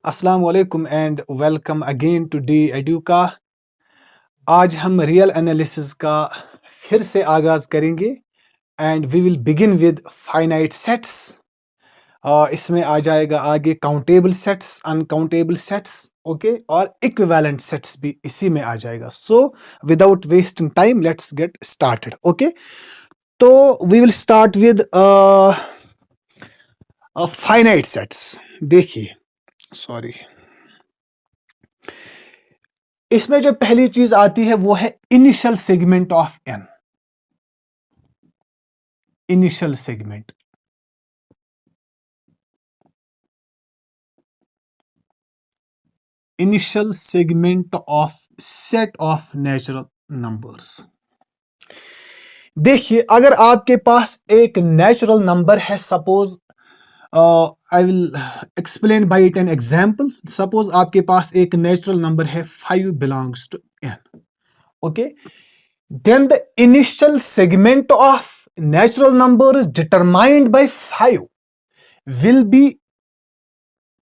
अस्सलाम वालेकुम and welcome again to the Educa. आज हम रियल एनालिसिस का फिर से आगाज करेंगे and we will begin with finite sets. इसमें आ जाएगा आगे countable sets, uncountable sets, okay, और इक्विवेलेंट सेट्स भी इसी में आ जाएगा। So without wasting time let's get started. Okay, तो we will start with finite sets. देखिए, सॉरी, इसमें जो पहली चीज आती है वो है initial segment of N. Initial segment, initial segment of set of natural numbers. देखिए, अगर आपके पास एक नेचुरल नंबर है, suppose I will explain by it an example. Suppose आपके पास एक नेचुरल नंबर है 5 belongs to N, okay, then the initial segment of natural number is determined by 5 will be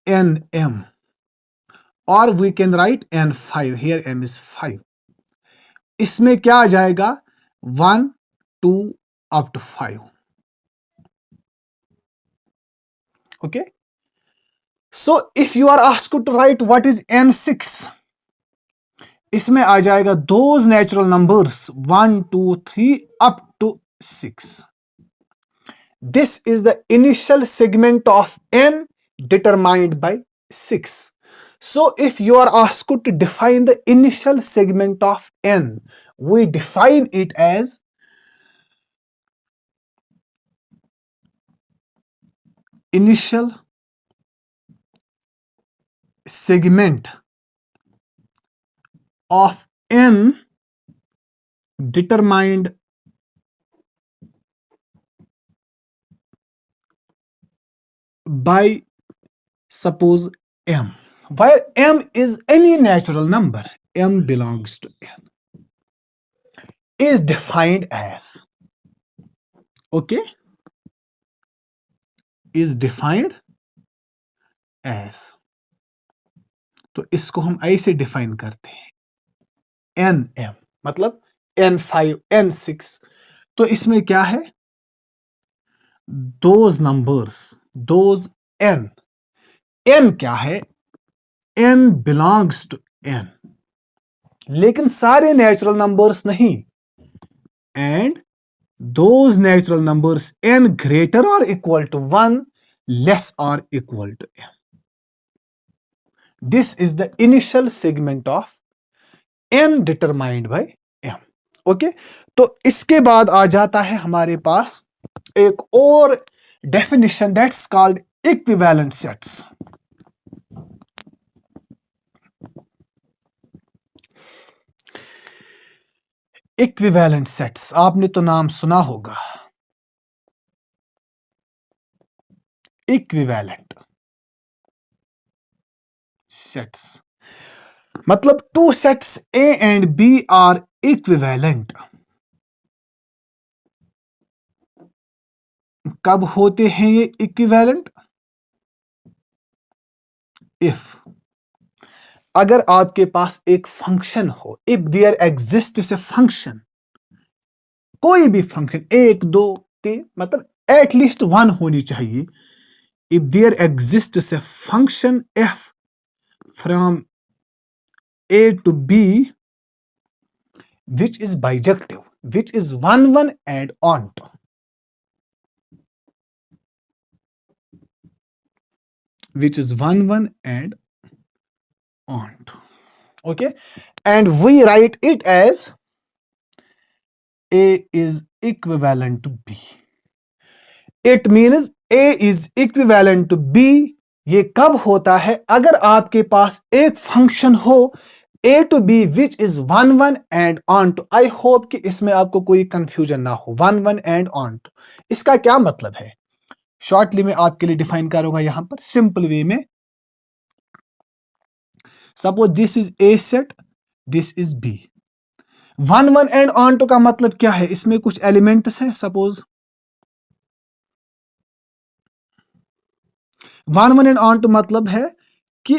nm, or we can write n5 here, m is 5। इसमें क्या आ जाएगा 1 2 up to 5। okay, so if you are asked to write what is n6, इसमें आ जाएगा those natural numbers 1 2 3 up to 6। This is the initial segment of n determined by 6. So if you are asked to define the initial segment of n, we define it as initial segment of n determined by, suppose, m, where m is any natural number, m belongs to n, is defined as, okay, is defined as, तो इसको हम ऐसे define करते हैं N M, मतलब n5 n6। तो इसमें क्या है, those numbers, those n, n क्या है, n बिलोंग्स टू n, लेकिन सारे नेचुरल नंबर्स नहीं, and those natural numbers n greater और इक्वल टू 1 लेस और equal to m। This is the initial segment of n determined by m। Okay, तो इसके बाद आ जाता है हमारे पास एक और definition, that's called equivalent sets. Equivalent sets आपने तो नाम सुना होगा, इक्विवेलेंट सेट्स मतलब two sets A and B are equivalent. कब होते हैं ये इक्विवेलेंट? इफ, अगर आपके पास एक फंक्शन हो, if there exist a function, कोई भी फंक्शन, 1 2 3, मतलब एटलीस्ट 1 होनी चाहिए। If there exist a function f from a to b which is bijective, which is 1 1 and onto, which is 1 1 and onto, okay, and we write it as a is equivalent to b। it means a is equivalent to b। ये कब होता है? अगर आपके पास एक function हो a to b which is 1 1 and onto। I hope कि इसमें आपको कोई कंफ्यूजन ना हो। 1 1 and onto इसका क्या मतलब है? शॉर्टली मैं आपके लिए डिफाइन करूंगा यहां पर सिंपल वे में। Suppose this is A set, this is B. 1 1 and onto का मतलब क्या है? इसमें कुछ एलिमेंट्स हैं। सपोज 1 1 एंड onto मतलब है कि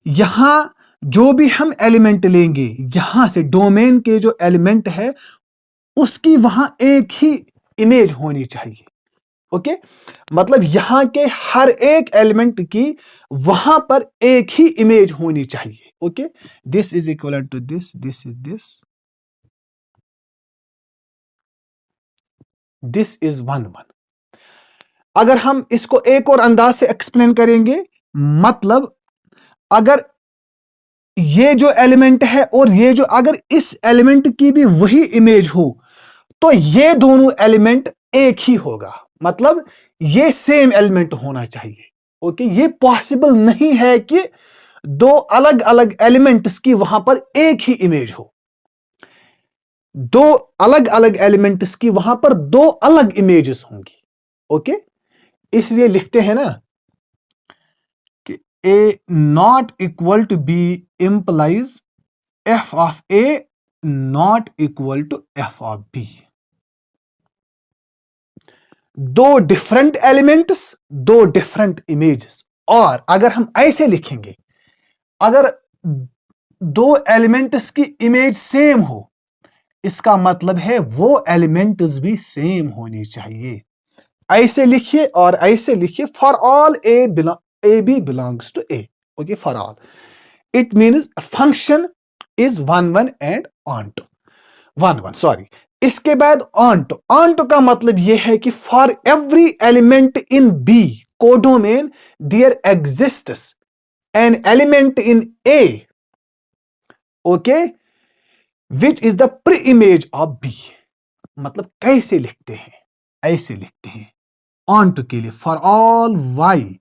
यहां जो भी हम एलिमेंट लेंगे, यहां से डोमेन के जो एलिमेंट है उसकी वहां एक ही इमेज होनी चाहिए। ओके, मतलब यहां के हर एक एलिमेंट की वहां पर एक ही इमेज होनी चाहिए। Okay, this is equal to this is this is 1 1। अगर हम इसको एक और अंदाज से एक्सप्लेन करेंगे, मतलब अगर ये जो एलिमेंट है और ये जो, अगर इस एलिमेंट की भी वही इमेज हो तो ये दोनों एलिमेंट एक ही होगा, मतलब ये सेम एलिमेंट होना चाहिए। ओके, ये पॉसिबल नहीं है कि दो अलग अलग एलिमेंट्स की वहां पर एक ही इमेज हो। दो अलग अलग एलिमेंट्स की वहां पर दो अलग इमेजेस होंगी। ओके, इसलिए लिखते हैं ना कि A not equal to B implies F of A not equal to F of B. दो डिफरेंट एलिमेंट्स, दो डिफरेंट इमेजेस। और अगर हम ऐसे लिखेंगे, अगर दो एलिमेंट्स की इमेज सेम हो, इसका मतलब है वो एलिमेंट्स भी सेम होनी चाहिए। ऐसे लिखिए और ऐसे लिखिए, for all a b belongs to A. Okay, for all it means function is 1 1 and onto 1 1, sorry. इसके बाद ऑन्ट, ऑन्ट का मतलब यह है कि for every element in B codomain there exists an element in A, okay, which is the pre image of B. मतलब कैसे लिखते हैं, ऐसे लिखते हैं ऑन्ट के लिए, for all y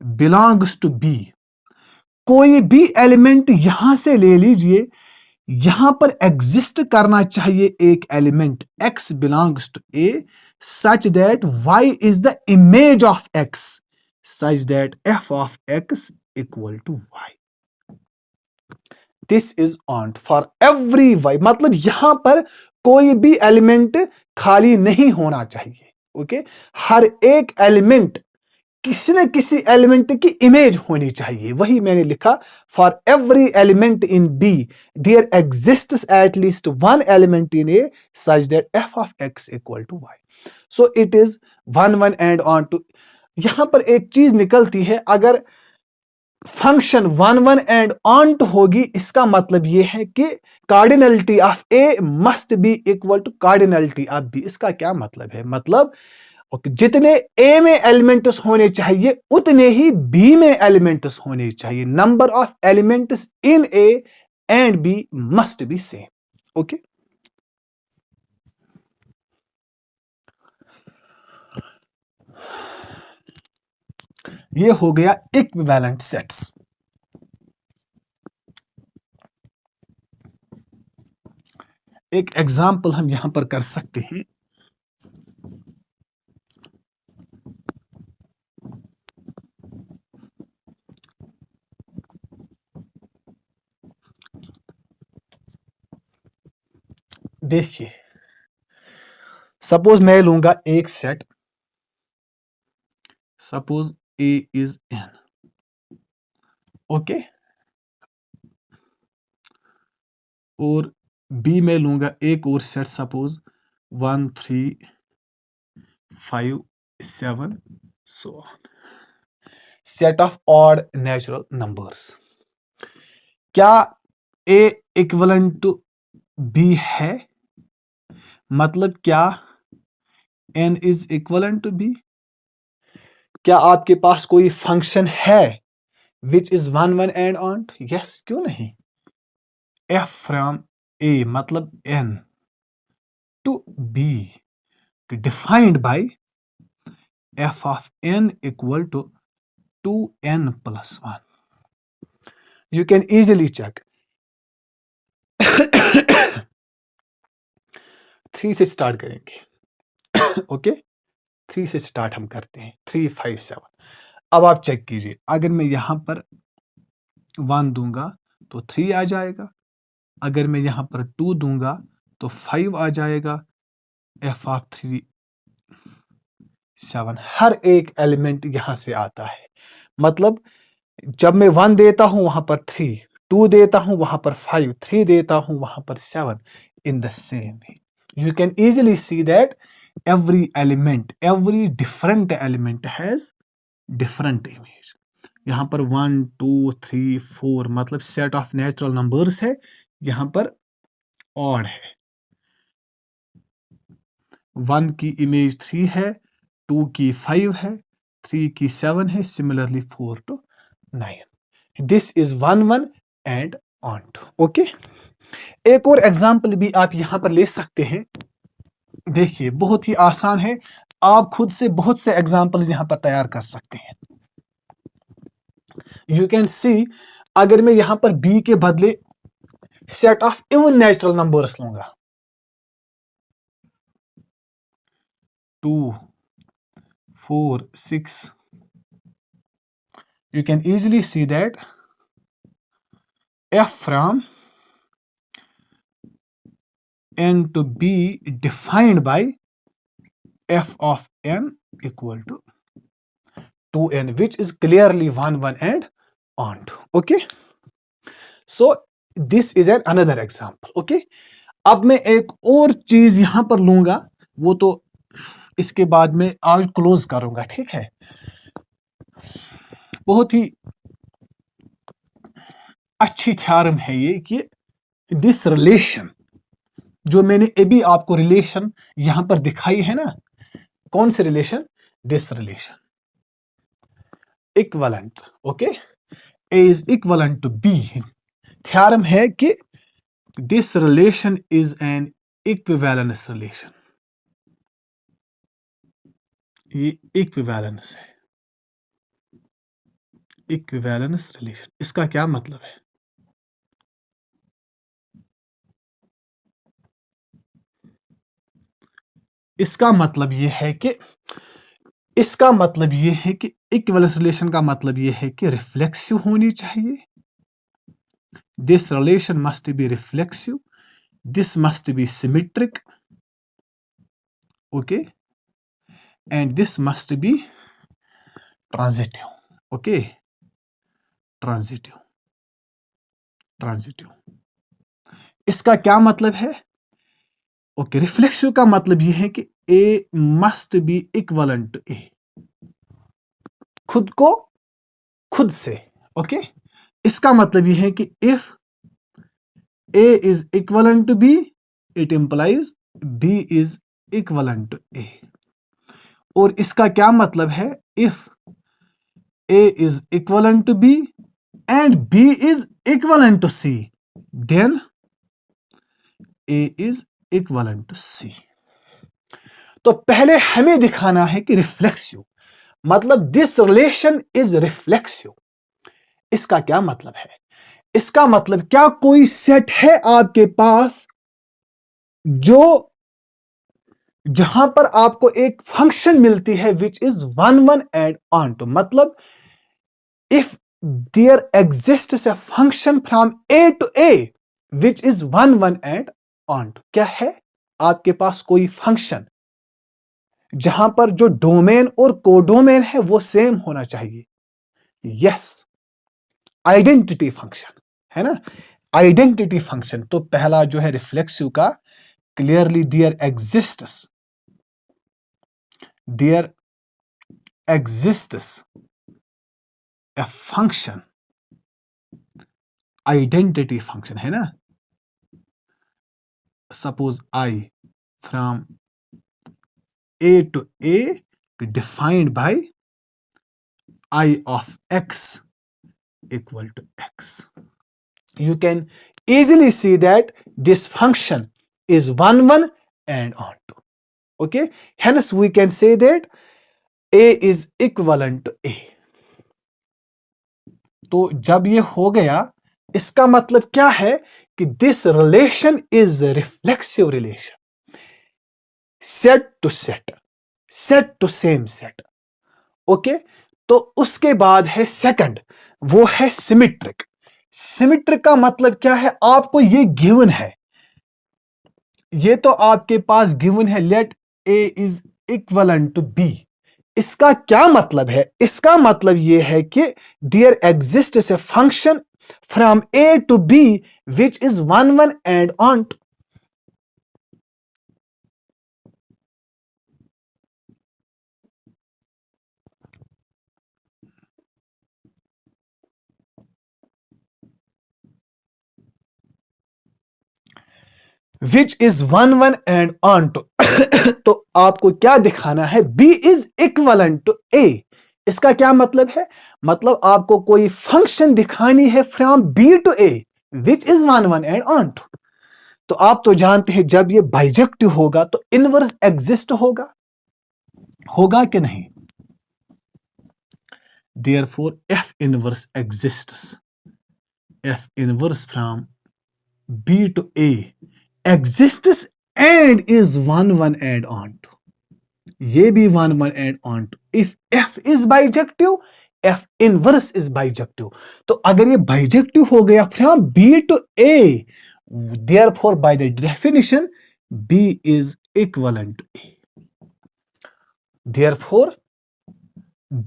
belongs to B. कोई भी एलिमेंट यहां से ले लीजिए, यहां पर एग्जिस्ट करना चाहिए एक element x belongs to a such that y is the image of x such that f of x equal to y। This is onto for every y, मतलब यहां पर कोई भी एलिमेंट खाली नहीं होना चाहिए। ओके, हर एक एलिमेंट किसी न किसी एलिमेंट की इमेज होनी चाहिए। वही मैंने लिखा, for every element in B there exists at least one element in A such that f of x equal to y. So it is 1 1 and onto. यहां पर एक चीज निकलती है, अगर फंक्शन 1 1 एंड ऑन टू होगी, इसका मतलब यह है कि cardinality of A must be equal to cardinality of B. इसका क्या मतलब है, मतलब जितने ए में एलिमेंट्स होने चाहिए उतने ही बी में एलिमेंट्स होने चाहिए। Number of elements in A and B must be same. Okay, ये हो गया इक्विवेलेंट सेट्स। एक एग्जांपल हम यहां पर कर सकते हैं। देखिए, सपोज मैं लूंगा एक set, suppose A is N, okay, और बी में लूंगा एक और set, suppose 1 3 5 7 so on, set of odd natural numbers. क्या ए इक्वलेंट टू बी है, मतलब क्या N is equivalent to B? क्या आपके पास कोई फंक्शन है which is 1 1 and on? Yes, क्यों नहीं। एफ फ्रॉम ए मतलब N to B defined by f of n equal to 2n plus 1। You can easily check। 3 से स्टार्ट करेंगे। ओके, 3 से स्टार्ट हम करते हैं, 3 5 7। अब आप चेक कीजिए, अगर मैं यहां पर 1 दूंगा तो 3 आ जाएगा, अगर मैं यहां पर 2 दूंगा तो 5 आ जाएगा, एफ ऑफ 3 7। हर एक एलिमेंट यहां से आता है, मतलब जब मैं 1 देता हूं वहां पर 3, 2 देता हूं वहां पर 5, 3 देता हूं वहां पर 7, in the same way. You can easily see that every different element has different image. यहाँ पर 1 2 3 4 मतलब सेट ऑफ नेचुरल नंबर्स है, यहाँ पर ऑड है। 1 की इमेज 3 है, 2 की 5 है, 3 की 7 है, similarly 4 to 9. This is 1 1 and onto. Okay, एक और एग्जाम्पल भी आप यहां पर ले सकते हैं। देखिए बहुत ही आसान है, आप खुद से बहुत से एग्जाम्पल्स यहां पर तैयार कर सकते हैं। यू कैन सी, अगर मैं यहां पर b के बदले set of even natural numbers लूंगा, 2 4 6, you can easily see that f from n to b defined by f of n equal to 2n, which is clearly 1 1 and on to. Okay, so this is another example. Okay, अब मैं एक और चीज यहां पर लूंगा, वो तो इसके बाद में आज क्लोज करूंगा। ठीक है, बहुत ही अच्छी थ्योरम है ये कि दिस रिलेशन, जो मैंने अभी आपको रिलेशन यहां पर दिखाई है ना, कौन सी relation? This relation equivalent. Okay, A is equivalent to B. Theorem है कि this relation is an equivalence relation. ये इक्विवेलेंस है, इक्विवेलेंस रिलेशन। इसका क्या मतलब है? इसका मतलब यह है कि इक्विवेलेंस रिलेशन का मतलब यह है कि रिफ्लेक्सिव होनी चाहिए। This relation must be reflexive, this must be symmetric, okay, and this must be transitive. Okay, transitive. इसका क्या मतलब है? ओके, रिफ्लेक्सिव का मतलब यह है कि ए मस्ट बी इक्वलेंट टू ए, खुद को खुद से। ओके, इसका मतलब यह है कि if A is equivalent to B, it implies B is equivalent to A. और इसका क्या मतलब है? If A is equivalent to B and B is equivalent to C, then A is equivalent to C. तो पहले हमें दिखाना है कि रिफ्लेक्सिव मतलब दिस रिलेशन इज रिफ्लेक्सिव। इसका क्या मतलब है? इसका मतलब क्या कोई सेट है आपके पास जहां पर आपको एक फंक्शन मिलती है which is 1 1 and onto, मतलब if there exists a function from A to A which is 1 1 and onto. क्या है आपके पास कोई फंक्शन जहां पर जो डोमेन और कोडोमेन है वो सेम होना चाहिए? यस, आइडेंटिटी फंक्शन है ना, आइडेंटिटी फंक्शन। तो पहला जो है रिफ्लेक्सिव का, clearly there exists a function, identity function है ना। Suppose I from A to A defined by I of x equal to x. You can easily see that this function is 1 1 and on to. Okay, hence we can say that a is equivalent to a. तो जब ये हो गया, इसका मतलब क्या है कि this relation is a reflexive relation, set to set, set to same set. Okay, तो उसके बाद है सेकंड, वो है सिमेट्रिक। सिमेट्रिक का मतलब क्या है? आपको ये गिवन है, ये तो आपके पास गिवन है, let A is equivalent to B. इसका क्या मतलब है? इसका मतलब यह है कि there exist a function from A to B which is one one and onto. Which is one one and onto. तो आपको क्या दिखाना है? B is equivalent to A. इसका क्या मतलब है? मतलब आपको कोई फंक्शन दिखानी है from B to A which is one one and onto. तो आप तो जानते हैं जब ये बाइजेक्टिव होगा तो इनवर्स एग्जिस्ट होगा, होगा कि नहीं? Therefore f inverse exists. F inverse from B to A exists and is one one add on to. ये भी one one add on to. If f is bijective, f inverse is bijective. तो अगर ये bijective हो गया from B to A, therefore by the definition B is equivalent to A. Therefore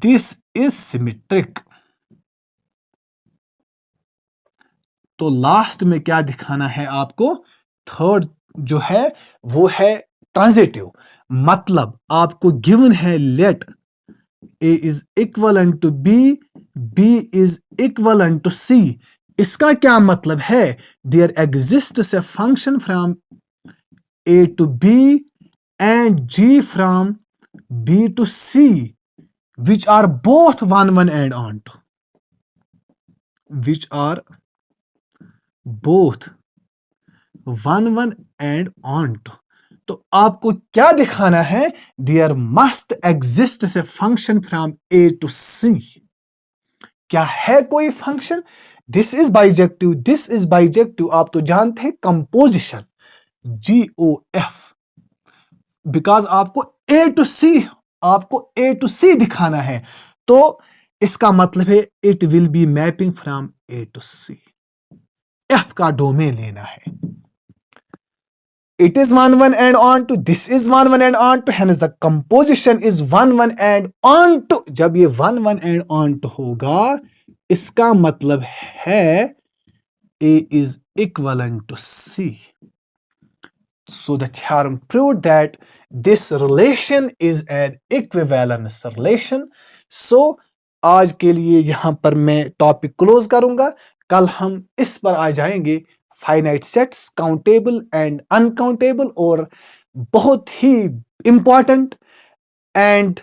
this is symmetric. तो last में क्या दिखाना है आपको? थर्ड जो है वो है ट्रांजिटिव. मतलब आपको गिवन है let A is equivalent to B, B is equivalent to C. इसका क्या मतलब है? There exists a function from A to B and G from B to C which are both one one and on to, which are both one one and on to. तो आपको क्या दिखाना है? There must exist a function from A to C. क्या है कोई function? This is bijective, this is bijective. आप तो जानते हैं कंपोजिशन GOF. बिकॉज आपको ए टू सी, आपको ए टू सी दिखाना है. तो इसका मतलब है it will be mapping from A to C. F का डोमेन लेना है. It is one one and on to, this is one one and on to, hence the composition is one one and on to. जब ये one one and on to होगा इसका मतलब है A is equivalent to C. So the theorem proved that this relation is an equivalence relation. So आज के लिए यहां पर मैं टॉपिक क्लोज करूंगा. कल हम इस पर आ जाएंगे finite sets, countable and uncountable, और बहुत ही इंपॉर्टेंट एंड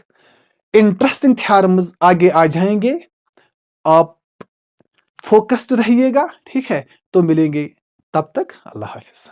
इंटरेस्टिंग थ्योरम्स आगे आ जाएंगे. आप फोकस्ड रहिएगा, ठीक है? तो मिलेंगे, तब तक अल्लाह हाफिज.